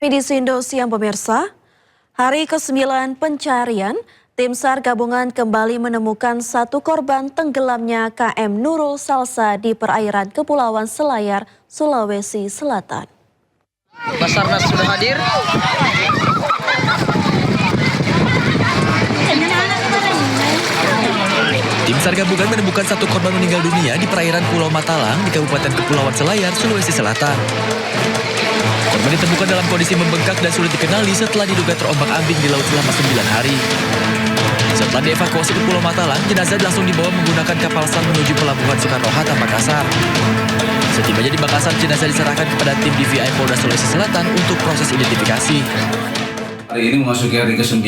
Di Siang pemirsa, hari ke-9 pencarian, tim SAR gabungan kembali menemukan satu korban tenggelamnya KM Nurul Salsa di perairan Kepulauan Selayar, Sulawesi Selatan. Basarnas sudah hadir. Tim SAR gabungan menemukan satu korban meninggal dunia di perairan Pulau Matalang di Kabupaten Kepulauan Selayar, Sulawesi Selatan. Korban ditemukan dalam kondisi membengkak dan sulit dikenali setelah diduga terombang-ambing di laut selama 9 hari. Setelah dievakuasi ke Pulau Matalang, jenazah langsung dibawa menggunakan kapal SAR menuju Pelabuhan Soekarno-Hatta, Makassar. Setibanya di Makassar, jenazah diserahkan kepada tim DVI Polda Sulawesi Selatan untuk proses identifikasi. Hari ini memasuki hari ke-9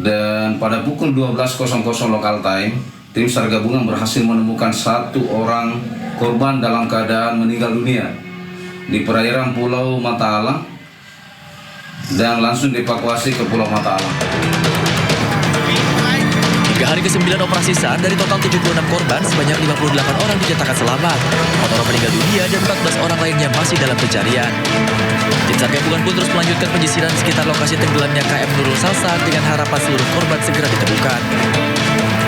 dan pada pukul 12.00 local time, tim SAR gabungan berhasil menemukan satu orang korban dalam keadaan meninggal dunia di perairan Pulau Matalang dan langsung dievakuasi ke Pulau Matalang. Hingga hari ke-9 operasi SAR, dari total 76 korban, sebanyak 58 orang dinyatakan selamat. 4 orang meninggal dunia dan 14 orang lainnya masih dalam pencarian. Tim SAR gabungan pun terus melanjutkan penyisiran sekitar lokasi tenggelamnya KM Nurul Salsa dengan harapan seluruh korban segera ditemukan.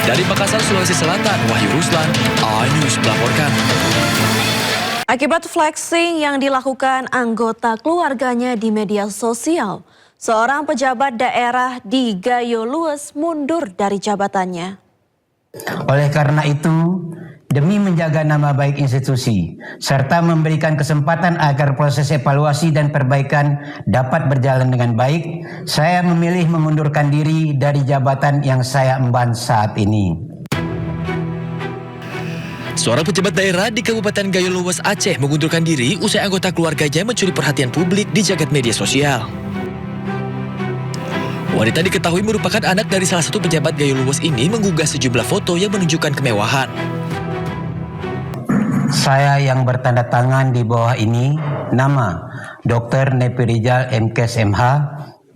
Dari Makassar, Sulawesi Selatan, Wahyu Ruslan, iNews melaporkan. Akibat flexing yang dilakukan anggota keluarganya di media sosial, seorang pejabat daerah di Gayo Lues mundur dari jabatannya. Oleh karena itu, demi menjaga nama baik institusi, serta memberikan kesempatan agar proses evaluasi dan perbaikan dapat berjalan dengan baik, saya memilih mengundurkan diri dari jabatan yang saya emban saat ini. Seorang pejabat daerah di Kabupaten Gayo Lues, Aceh mengundurkan diri usai anggota keluarganya mencuri perhatian publik di jagat media sosial. Wanita diketahui merupakan anak dari salah satu pejabat Gayo Lues ini mengunggah sejumlah foto yang menunjukkan kemewahan. Saya yang bertanda tangan di bawah ini, nama Dr. Nepi Rizal MKes MH,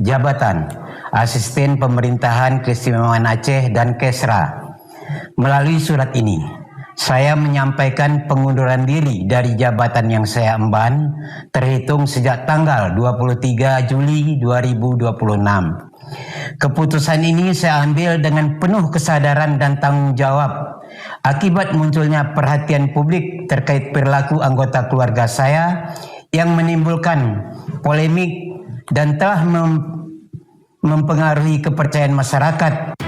jabatan Asisten Pemerintahan Keistimewaan Aceh dan Kesra. Melalui surat ini, saya menyampaikan pengunduran diri dari jabatan yang saya emban terhitung sejak tanggal 23 Juli 2026. Keputusan ini saya ambil dengan penuh kesadaran dan tanggung jawab akibat munculnya perhatian publik terkait perilaku anggota keluarga saya yang menimbulkan polemik dan telah mempengaruhi kepercayaan masyarakat.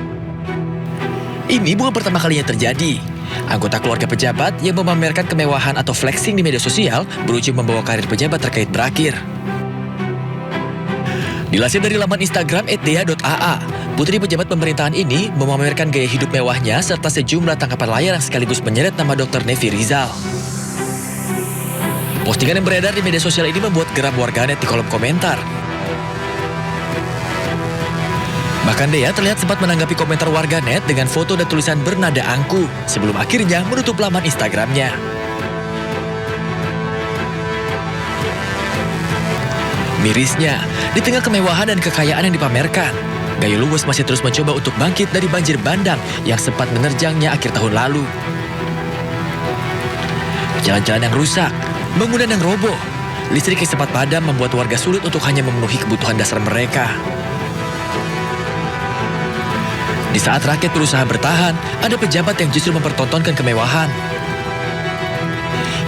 Ini bukan pertama kalinya terjadi. Anggota keluarga pejabat yang memamerkan kemewahan atau flexing di media sosial berujung membawa karir pejabat terkait berakhir. Dilansir dari laman Instagram @dea.aa, putri pejabat pemerintahan ini memamerkan gaya hidup mewahnya serta sejumlah tangkapan layar yang sekaligus menyeret nama Dr. Nepi Rizal. Postingan yang beredar di media sosial ini membuat geram warganet di kolom komentar. Bahkan Dea terlihat sempat menanggapi komentar warganet dengan foto dan tulisan bernada angku sebelum akhirnya menutup laman Instagramnya. Mirisnya, di tengah kemewahan dan kekayaan yang dipamerkan, Gayo Lues masih terus mencoba untuk bangkit dari banjir bandang yang sempat menerjangnya akhir tahun lalu. Jalan-jalan yang rusak, bangunan yang roboh, listrik yang sempat padam membuat warga sulit untuk hanya memenuhi kebutuhan dasar mereka. Di saat rakyat berusaha bertahan, ada pejabat yang justru mempertontonkan kemewahan.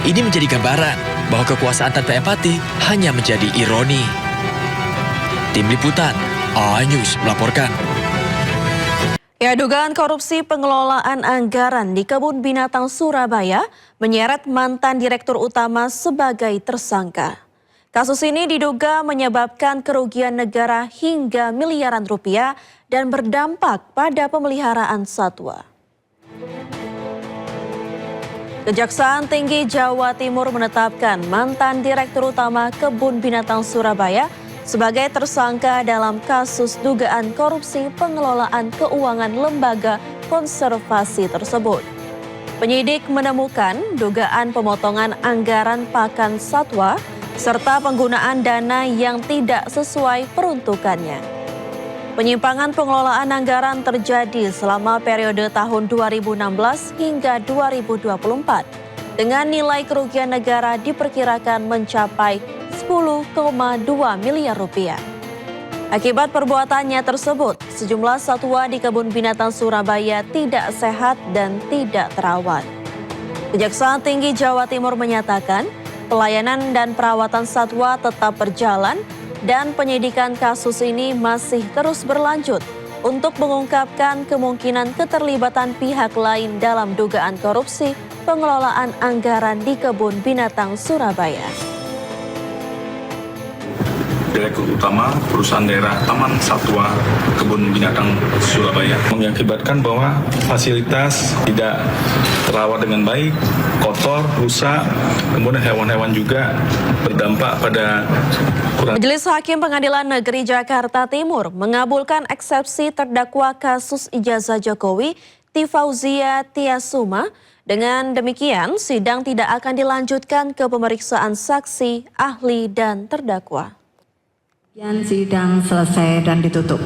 Ini menjadi gambaran bahwa kekuasaan tanpa empati hanya menjadi ironi. Tim Liputan, iNews melaporkan. Ya, dugaan korupsi pengelolaan anggaran di Kebun Binatang Surabaya menyeret mantan Direktur Utama sebagai tersangka. Kasus ini diduga menyebabkan kerugian negara hingga miliaran rupiah dan berdampak pada pemeliharaan satwa. Kejaksaan Tinggi Jawa Timur menetapkan mantan Direktur Utama Kebun Binatang Surabaya sebagai tersangka dalam kasus dugaan korupsi pengelolaan keuangan lembaga konservasi tersebut. Penyidik menemukan dugaan pemotongan anggaran pakan satwa serta penggunaan dana yang tidak sesuai peruntukannya. Penyimpangan pengelolaan anggaran terjadi selama periode tahun 2016 hingga 2024 dengan nilai kerugian negara diperkirakan mencapai 10,2 miliar rupiah. Akibat perbuatannya tersebut, sejumlah satwa di Kebun Binatang Surabaya tidak sehat dan tidak terawat. Kejaksaan Tinggi Jawa Timur menyatakan pelayanan dan perawatan satwa tetap berjalan dan penyidikan kasus ini masih terus berlanjut untuk mengungkapkan kemungkinan keterlibatan pihak lain dalam dugaan korupsi pengelolaan anggaran di Kebun Binatang Surabaya. Direktur Utama Perusahaan Daerah Taman Satwa Kebun Binatang Surabaya mengakibatkan bahwa fasilitas tidak terawat dengan baik, kotor, rusak, kemudian hewan-hewan juga berdampak pada Majelis Hakim Pengadilan Negeri Jakarta Timur mengabulkan eksepsi terdakwa kasus ijazah Jokowi Tifauzia Tiasuma. Dengan demikian, sidang tidak akan dilanjutkan ke pemeriksaan saksi, ahli, dan terdakwa. Sidang selesai dan ditutup.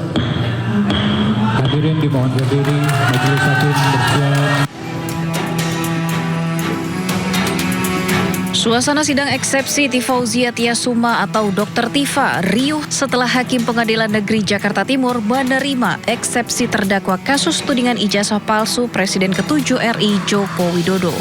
Hadirin dimohon berdiri, majelis hakim bersiap. Suasana sidang eksepsi Tifauzia Tiasuma atau Dr. Tifa riuh setelah Hakim Pengadilan Negeri Jakarta Timur menerima eksepsi terdakwa kasus tudingan ijazah palsu Presiden ke-7 RI Joko Widodo.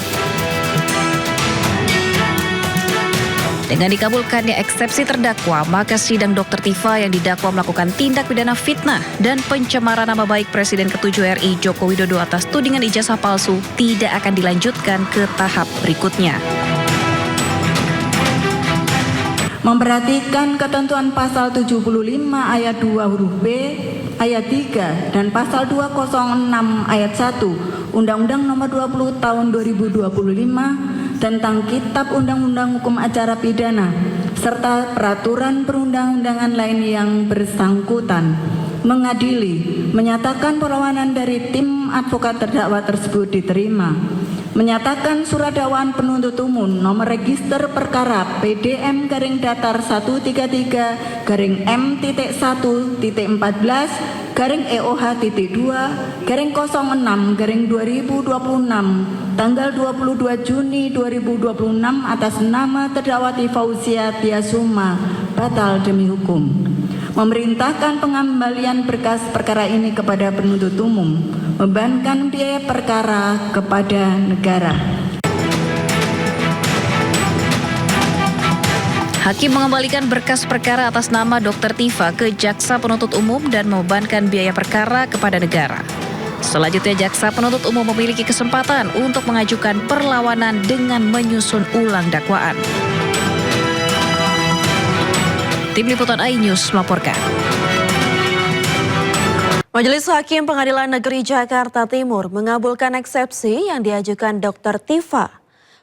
Dengan dikabulkannya eksepsi terdakwa, maka sidang Dr. Tifa yang didakwa melakukan tindak pidana fitnah dan pencemaran nama baik Presiden ke-7 RI Joko Widodo atas tudingan ijazah palsu tidak akan dilanjutkan ke tahap berikutnya. Memperhatikan ketentuan pasal 75 ayat 2 huruf B, ayat 3, dan pasal 206 ayat 1 Undang-Undang Nomor 20 Tahun 2025 tentang Kitab Undang-Undang Hukum Acara Pidana serta peraturan perundang-undangan lain yang bersangkutan, mengadili, menyatakan perlawanan dari tim advokat terdakwa tersebut diterima, menyatakan surat dakwaan penuntut umum nomor register perkara PDM garing datar 133 garing M.1.14 garing EOH.2 garing 06 garing 2026 tanggal 22 Juni 2026 atas nama terdakwa Tifauzia Tiasuma batal demi hukum. Memerintahkan pengembalian berkas perkara ini kepada penuntut umum, membebankan biaya perkara kepada negara. Hakim mengembalikan berkas perkara atas nama Dr. Tifa ke Jaksa Penuntut Umum dan membebankan biaya perkara kepada negara. Selanjutnya, Jaksa Penuntut Umum memiliki kesempatan untuk mengajukan perlawanan dengan menyusun ulang dakwaan. Tim Liputan iNews melaporkan. Majelis Hakim Pengadilan Negeri Jakarta Timur mengabulkan eksepsi yang diajukan Dr. Tifa.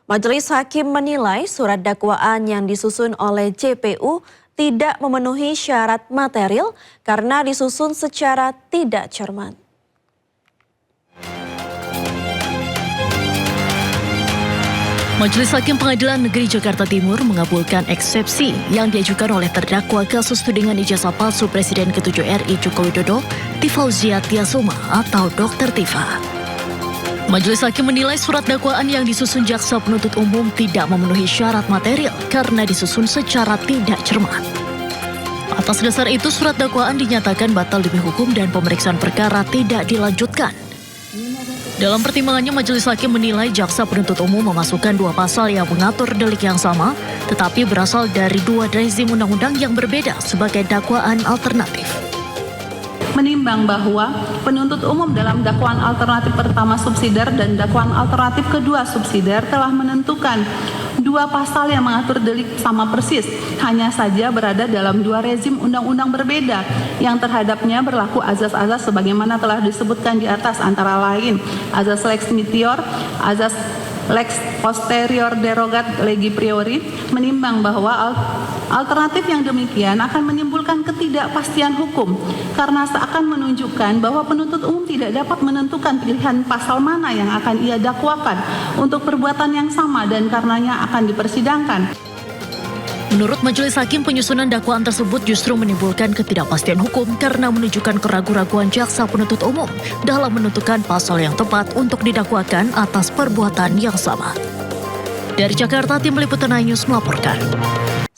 Majelis Hakim menilai surat dakwaan yang disusun oleh JPU tidak memenuhi syarat material karena disusun secara tidak cermat. Majelis Hakim Pengadilan Negeri Jakarta Timur mengabulkan eksepsi yang diajukan oleh terdakwa kasus tudingan ijazah palsu Presiden ke-7 RI Joko Widodo, Tifauzia Tiasuma atau Dr. Tifa. Majelis Hakim menilai surat dakwaan yang disusun Jaksa Penuntut Umum tidak memenuhi syarat material karena disusun secara tidak cermat. Atas dasar itu, surat dakwaan dinyatakan batal demi hukum dan pemeriksaan perkara tidak dilanjutkan. Dalam pertimbangannya, Majelis Hakim menilai Jaksa Penuntut Umum memasukkan dua pasal yang mengatur delik yang sama, tetapi berasal dari dua rezim undang-undang yang berbeda sebagai dakwaan alternatif. Menimbang bahwa penuntut umum dalam dakwaan alternatif pertama subsidiar dan dakwaan alternatif kedua subsidiar telah menentukan dua pasal yang mengatur delik sama persis, hanya saja berada dalam dua rezim undang-undang berbeda yang terhadapnya berlaku azas-azas sebagaimana telah disebutkan di atas, antara lain azas lex meteor, azas lex posterior derogat legi priori. Menimbang bahwa alternatif yang demikian akan menimbulkan ketidakpastian hukum karena seakan menunjukkan bahwa penuntut umum tidak dapat menentukan pilihan pasal mana yang akan ia dakwakan untuk perbuatan yang sama dan karenanya akan dipersidangkan. Menurut Majelis Hakim, penyusunan dakwaan tersebut justru menimbulkan ketidakpastian hukum karena menunjukkan keraguan-raguan Jaksa Penuntut Umum dalam menentukan pasal yang tepat untuk didakwakan atas perbuatan yang sama. Dari Jakarta, Tim Liputan iNews melaporkan.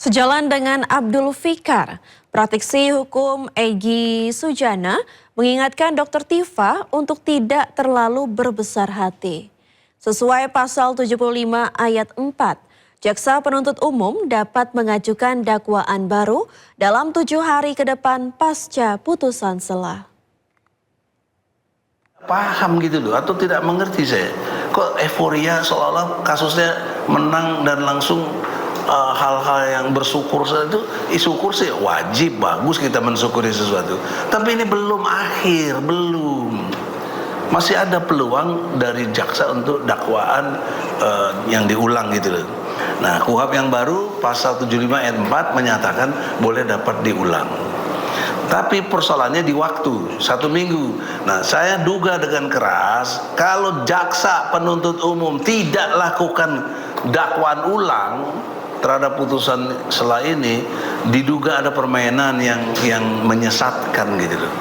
Sejalan dengan Abdul Fikar, praktisi hukum Egy Sujana mengingatkan Dr. Tifa untuk tidak terlalu berbesar hati. Sesuai pasal 75 ayat 4, jaksa penuntut umum dapat mengajukan dakwaan baru dalam 7 hari ke depan pasca putusan sela. Paham gitu loh, atau tidak mengerti saya. Kok euforia seolah-olah kasusnya menang dan langsung hal-hal yang bersyukur itu syukur sih wajib, bagus kita mensyukuri sesuatu. Tapi ini belum akhir, belum. Masih ada peluang dari jaksa untuk dakwaan yang diulang gitu loh. Nah, KUHP yang baru pasal 75 ayat 4 menyatakan boleh dapat diulang. Tapi persoalannya di waktu 1 minggu. Nah, saya duga dengan keras kalau jaksa penuntut umum tidak lakukan dakwaan ulang terhadap putusan sela ini, diduga ada permainan yang menyesatkan gitu loh.